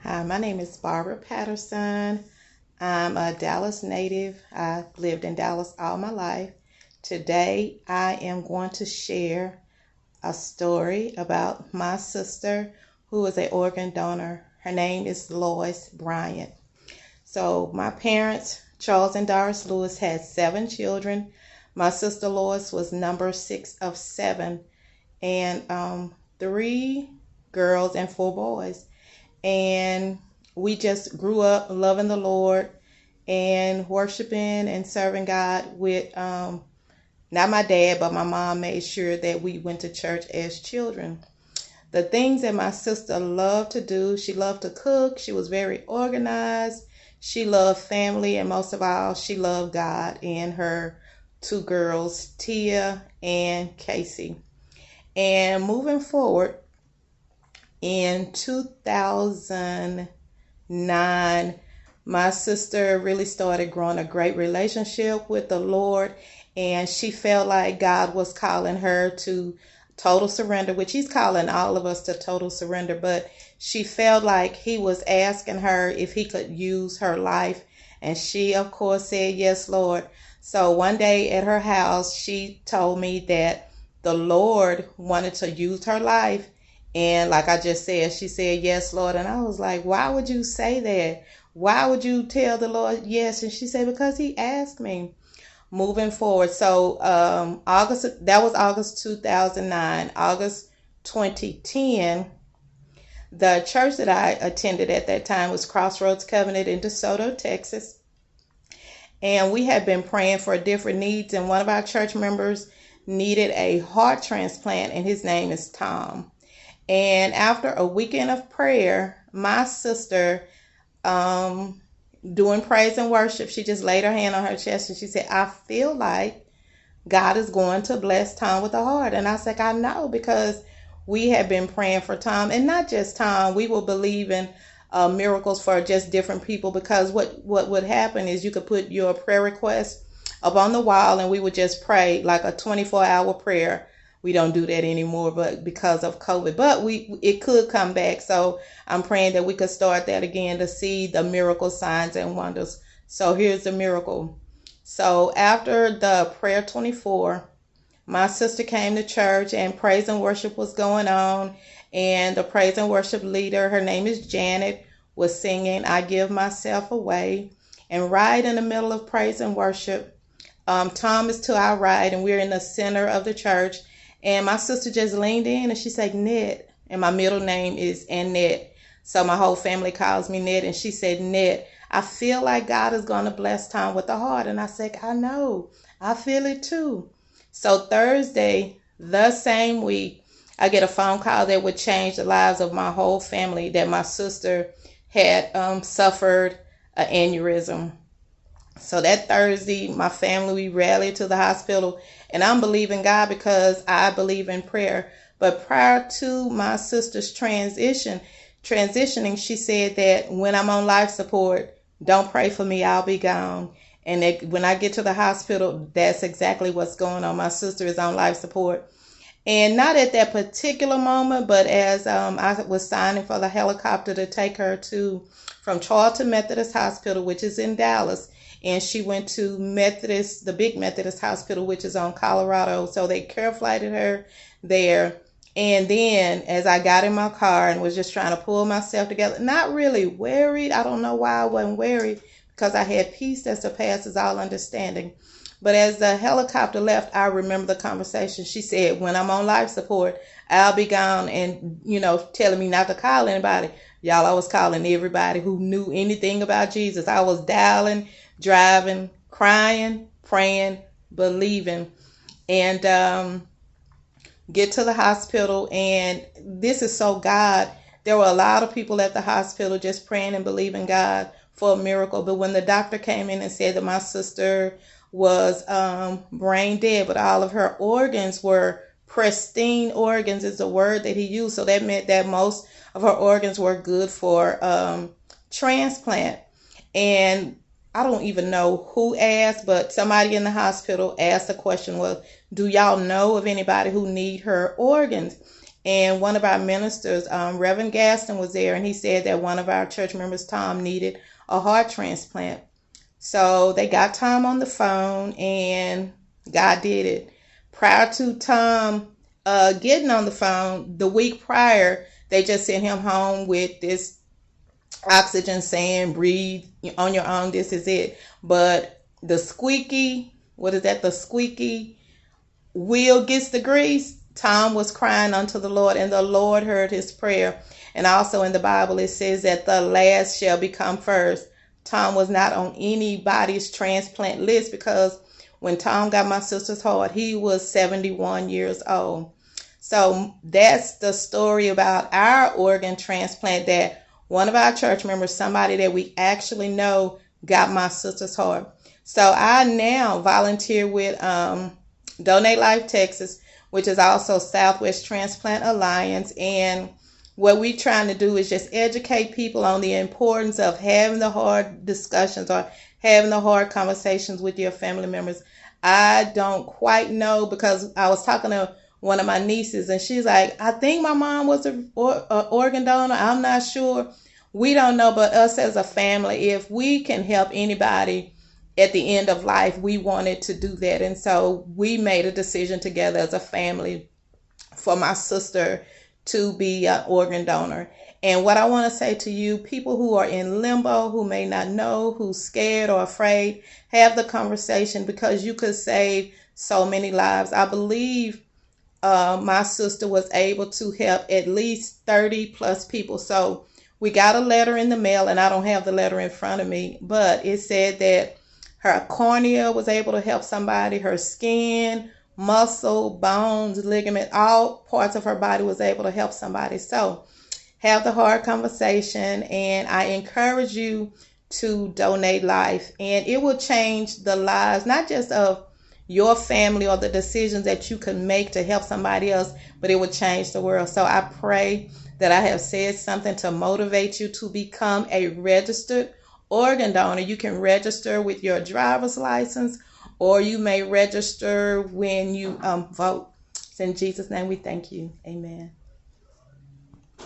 Hi, my name is Barbara Patterson. I'm a Dallas native. I lived in Dallas all my life. Today, I am going to share a story about my sister who is an organ donor. Her name is Lois Bryant. So, my parents, Charles and Doris Lewis, had 7 children. My sister Lois was number 6 of 7, and 3 girls and 4 boys. And we just grew up loving the Lord and worshiping and serving God with not my dad, but my mom made sure that we went to church as children. The things that my sister loved to do, she loved to cook, she was very organized, she loved family, and most of all, she loved God and her 2 girls, Tia and Casey. And moving forward, in 2009, my sister really started growing a great relationship with the Lord, and she felt like God was calling her to total surrender, which He's calling all of us to total surrender. But she felt like He was asking her if He could use her life, and she, of course, said, "Yes, Lord." So one day at her house, she told me that the Lord wanted to use her life, and like I just said, she said, "Yes, Lord." And I was like, "Why would you say that? Why would you tell the Lord yes?" And she said, "Because He asked me." Moving forward. So that was August 2009. August 2010, the church that I attended at that time was Crossroads Covenant in DeSoto, Texas. And we had been praying for different needs, and one of our church members needed a heart transplant, and his name is Tom. And after a weekend of prayer, my sister, doing praise and worship, she just laid her hand on her chest and she said, "I feel like God is going to bless Tom with a heart." And I said, "I know," because we had been praying for Tom, and not just Tom. We were believing miracles for just different people, because what would happen is you could put your prayer request up on the wall, and we would just pray like a 24-hour prayer. We don't do that anymore, but because of COVID, but it could come back. So I'm praying that we could start that again to see the miracle signs and wonders. So here's the miracle. So after the prayer 24, my sister came to church and praise and worship was going on. And the praise and worship leader, her name is Janet, was singing "I Give Myself Away." And right in the middle of praise and worship, Tom is to our right, and we're in the center of the church. And my sister just leaned in and she said, "Net." And my middle name is Annette. So my whole family calls me Net. And she said, "Net, I feel like God is going to bless Tom with a heart." And I said, "I know. I feel it too." So Thursday, the same week, I get a phone call that would change the lives of my whole family, that my sister had suffered an aneurysm. So that Thursday, my family, we rallied to the hospital, and I'm believing God because I believe in prayer. But prior to my sister's transitioning, she said that when I'm on life support, don't pray for me, I'll be gone. And that when I get to the hospital, that's exactly what's going on. My sister is on life support. And not at that particular moment, but as I was signing for the helicopter to take her to from Charlton Methodist Hospital, which is in Dallas, and she went to Methodist, the big Methodist hospital, which is on Colorado. So they care flighted her there. And then as I got in my car and was just trying to pull myself together, not really worried. I don't know why I wasn't worried, because I had peace that surpasses all understanding. But as the helicopter left, I remember the conversation. She said, "When I'm on life support, I'll be gone," and, telling me not to call anybody. Y'all, I was calling everybody who knew anything about Jesus. I was dialing, driving, crying, praying, believing, and get to the hospital. And this is so God. There were a lot of people at the hospital just praying and believing God for a miracle. But when the doctor came in and said that my sister was brain dead, but all of her organs were pristine organs, is the word that he used. So that meant that most of her organs were good for transplant. And I don't even know who asked, but somebody in the hospital asked the question, "Well, do y'all know of anybody who need her organs?" And one of our ministers, Reverend Gaston, was there, and he said that one of our church members, Tom, needed a heart transplant. So they got Tom on the phone, and God did it. Prior to Tom getting on the phone, the week prior, they just sent him home with this oxygen saying, breathe on your own, this is it. But the squeaky, what is that? The squeaky wheel gets the grease. Tom was crying unto the Lord, and the Lord heard his prayer. And also in the Bible, it says that the last shall become first. Tom was not on anybody's transplant list because when Tom got my sister's heart, he was 71 years old. So that's the story about our organ transplant, that one of our church members, somebody that we actually know, got my sister's heart. So I now volunteer with Donate Life Texas, which is also Southwest Transplant Alliance. And what we're trying to do is just educate people on the importance of having the hard discussions or having the hard conversations with your family members. I don't quite know, because I was talking to one of my nieces, and she's like, I think my mom was an organ donor. I'm not sure. We don't know, but us as a family, if we can help anybody at the end of life, we wanted to do that. And so we made a decision together as a family for my sister to be an organ donor. And what I want to say to you, people who are in limbo, who may not know, who's scared or afraid, have the conversation, because you could save so many lives. I believe my sister was able to help at least 30 plus people. So we got a letter in the mail, and I don't have the letter in front of me, but it said that her cornea was able to help somebody, her skin, muscle, bones, ligament, all parts of her body was able to help somebody. So have the hard conversation, and I encourage you to donate life, and it will change the lives, not just of your family or the decisions that you can make to help somebody else, but it will change the world. So I pray that I have said something to motivate you to become a registered organ donor. You can register with your driver's license, or you may register when you vote. In Jesus' name we thank you. Amen.